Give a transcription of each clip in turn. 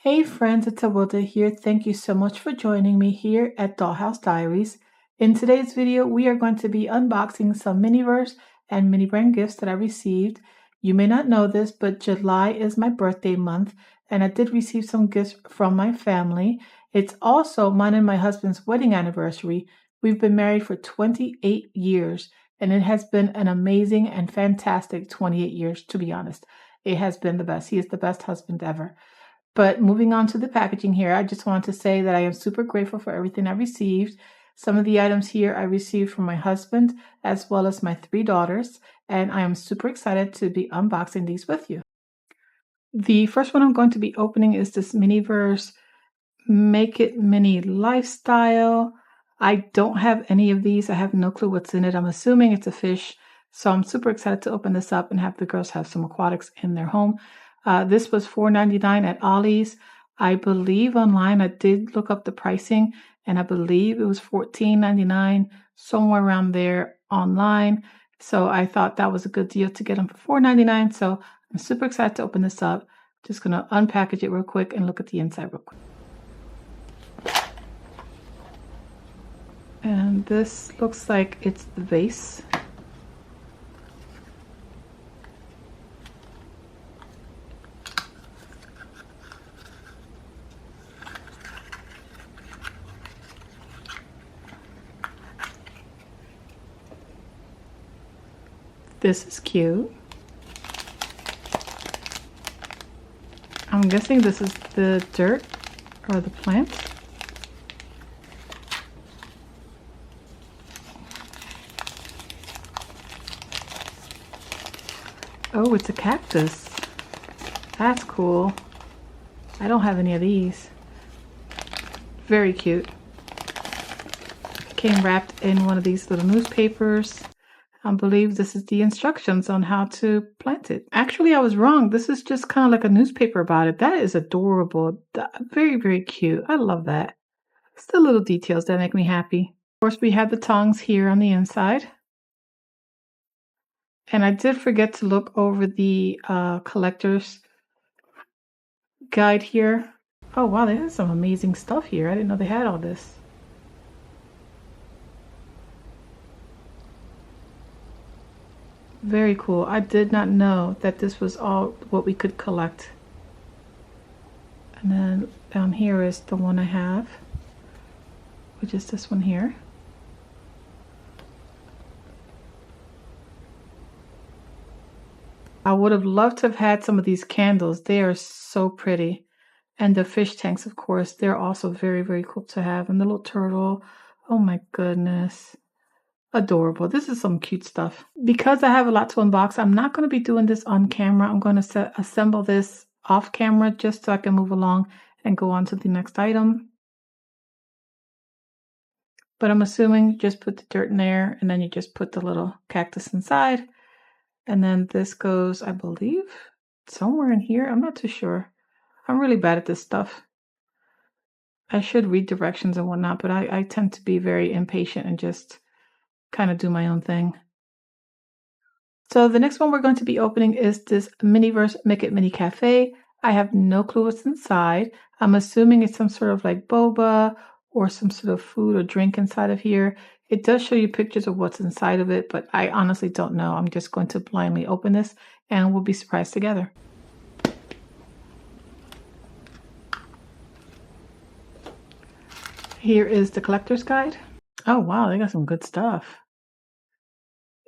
Hey friends, it's Awilda here. Thank you so much for joining me here at Dollhaus Diaries. In today's video, we are going to be unboxing some MiniVerse and mini brand gifts that I received. You may not know this, but July is my birthday month, and I did receive some gifts from my family. It's also mine and my husband's wedding anniversary. We've been married for 28 years, and it has been an amazing and fantastic 28 years, to be honest. It has been the best. He is the best husband ever. But moving on to the packaging here, I just want to say that I am super grateful for everything I received. Some of the items here I received from my husband as well as my 3 daughters, and I am super excited to be unboxing these with you. The first one I'm going to be opening is this MiniVerse Make It Mini Lifestyle. I don't have any of these. I have no clue what's in it. I'm assuming it's a fish. So I'm super excited to open this up and have the girls have some aquatics in their home. This was $4.99 at Ollie's. I believe online I did look up the pricing, and I believe it was $14.99, somewhere around there online. So I thought that was a good deal to get them for $4.99. So I'm super excited to open this up. Just going to unpackage it real quick and look at the inside real quick. And this looks like it's the vase. This is cute. I'm guessing this is the dirt or the plant. Oh, it's a cactus. That's cool. I don't have any of these. Very cute. It came wrapped in one of these little newspapers. I believe this is the instructions on how to plant it. Actually, I was wrong. This is just kind of like a newspaper about it. That is adorable. Very, very cute. I love that. It's the little details that make me happy. Of course, we have the tongs here on the inside. And I did forget to look over the collector's guide here. Oh, wow, they have some amazing stuff here. I didn't know they had all this. Very cool. I did not know that this was all what we could collect. And then down here is the one I have, which is this one here. I would have loved to have had some of these candles. They are so pretty. And the fish tanks, of course, they're also very, very cool to have. And the little turtle. Oh my goodness. Adorable. This is some cute stuff. Because I have a lot to unbox, I'm not going to be doing this on camera. I'm going to assemble this off camera just so I can move along and go on to the next item. But I'm assuming you just put the dirt in there and then you just put the little cactus inside. And then this goes, I believe, somewhere in here. I'm not too sure. I'm really bad at this stuff. I should read directions and whatnot, but I tend to be very impatient and just kind of do my own thing. So the next one we're going to be opening is this MiniVerse Make It Mini Cafe. I have no clue what's inside. I'm assuming it's some sort of like boba or some sort of food or drink inside of here. It does show you pictures of what's inside of it, but I honestly don't know. I'm just going to blindly open this and we'll be surprised together. Here is the collector's guide. Oh wow, they got some good stuff.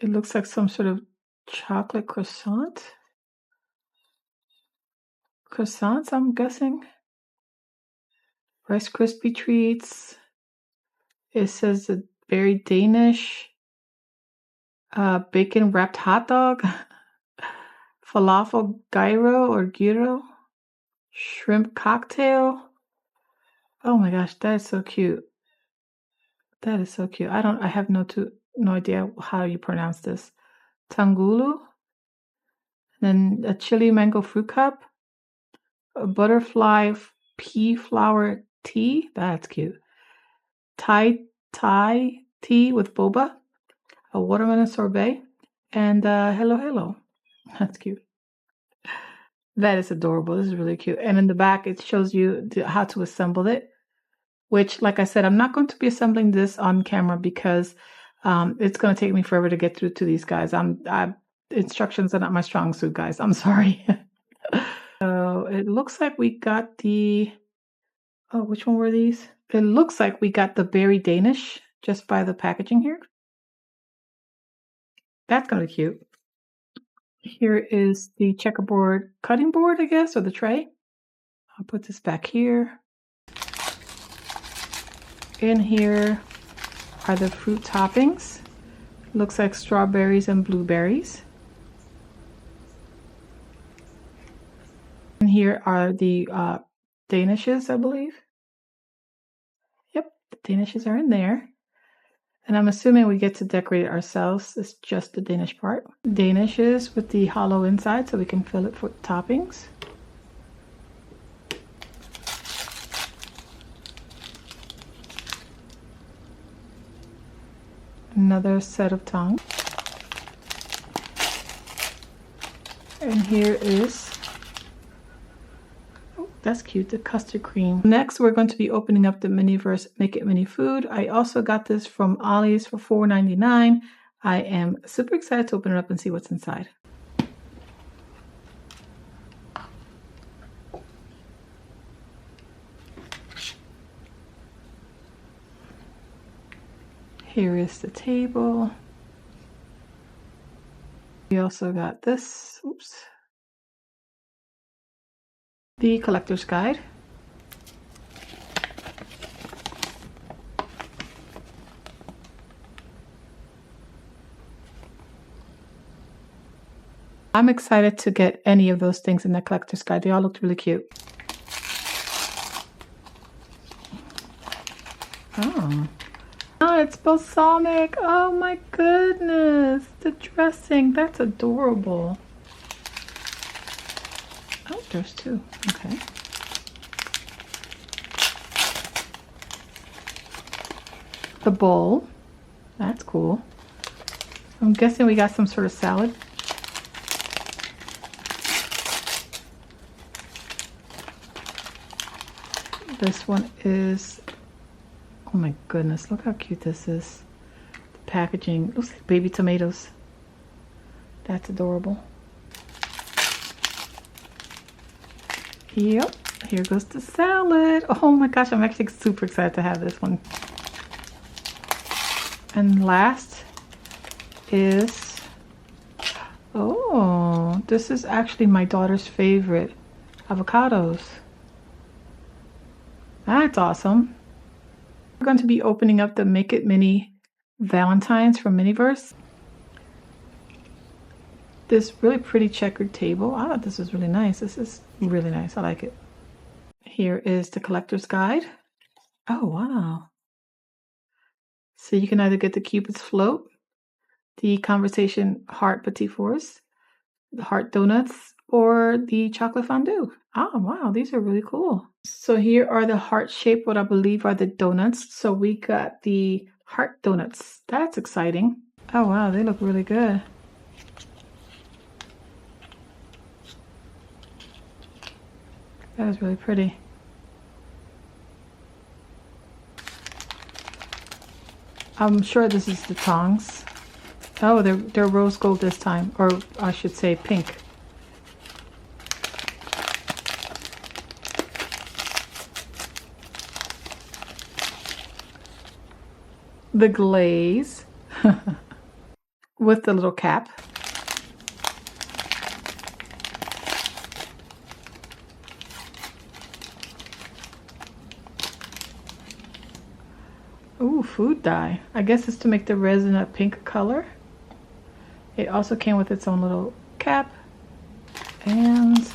It looks like some sort of chocolate croissant. Croissants, I'm guessing. Rice Krispie treats. It says a very Danish. Bacon wrapped hot dog. Falafel gyro. Shrimp cocktail. Oh my gosh, that is so cute. That is so cute. I have no idea how you pronounce this. Tangulu. Then a chili mango fruit cup. A butterfly pea flower tea. That's cute. Thai tea with boba. A watermelon sorbet. And hello. That's cute. That is adorable. This is really cute. And in the back, it shows you how to assemble it, which, like I said, I'm not going to be assembling this on camera because it's going to take me forever to get through to these guys. Instructions are not my strong suit, guys. I'm sorry. So it looks like we got the, oh, which one were these? It looks like we got the berry Danish just by the packaging here. That's going to be cute. Here is the checkerboard cutting board, I guess, or the tray. I'll put this back here. In here are the fruit toppings. Looks like strawberries and blueberries. And here are the Danishes, I believe. Yep, the Danishes are in there. And I'm assuming we get to decorate it ourselves. It's just the Danish part. Danishes with the hollow inside so we can fill it with toppings. Another set of tongs. And here is, oh, that's cute, the custard cream. Next, we're going to be opening up the MiniVerse Make It Mini Food. I also got this from Ollie's for $4.99. I am super excited to open it up and see what's inside. Here is the table. We also got this, oops, the collector's guide. I'm excited to get any of those things in the collector's guide. They all looked really cute. Oh, it's balsamic. Oh my goodness. The dressing. That's adorable. Oh, there's two. Okay. The bowl. That's cool. I'm guessing we got some sort of salad. This one is, oh my goodness, look how cute this is. The packaging looks like baby tomatoes. That's adorable. Yep, here goes the salad. Oh my gosh, I'm actually super excited to have this one. And last is, oh, this is actually my daughter's favorite, avocados. That's awesome. We're going to be opening up the Make It Mini Valentines from MiniVerse. This really pretty checkered table. I thought this was really nice. This is really nice. I like it. Here is the collector's guide. Oh, wow. So you can either get the Cupid's float, the conversation heart petit fours, the heart donuts, or the chocolate fondue. Oh, wow. These are really cool. So here are the heart-shaped, what I believe are the donuts. So we got the heart donuts. That's exciting. Oh, wow. They look really good. That is really pretty. I'm sure this is the tongs. Oh, they're rose gold this time, or I should say pink. The glaze with the little cap. Ooh, food dye. I guess it's to make the resin a pink color. It also came with its own little cap and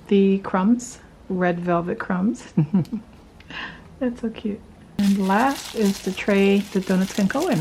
the crumbs, red velvet crumbs. That's so cute. And last is the tray the donuts can go in.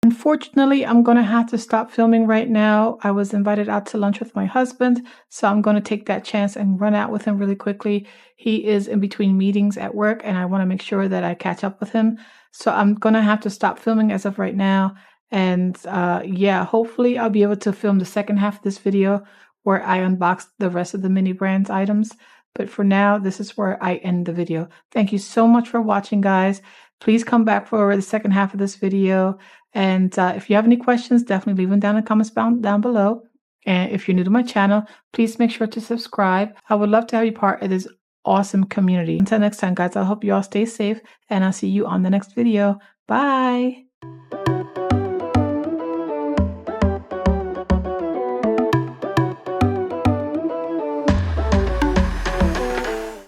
And Unfortunately, I'm going to have to stop filming right now. I was invited out to lunch with my husband, so I'm going to take that chance and run out with him really quickly. He is in between meetings at work, and I want to make sure that I catch up with him. So I'm going to have to stop filming as of right now. And yeah, hopefully I'll be able to film the second half of this video where I unbox the rest of the mini brands items. But for now, this is where I end the video. Thank you so much for watching, guys. Please come back for the second half of this video. And if you have any questions, definitely leave them down in the comments down below. And if you're new to my channel, please make sure to subscribe. I would love to have you part of this awesome community. Until next time, guys, I hope you all stay safe, and I'll see you on the next video. Bye.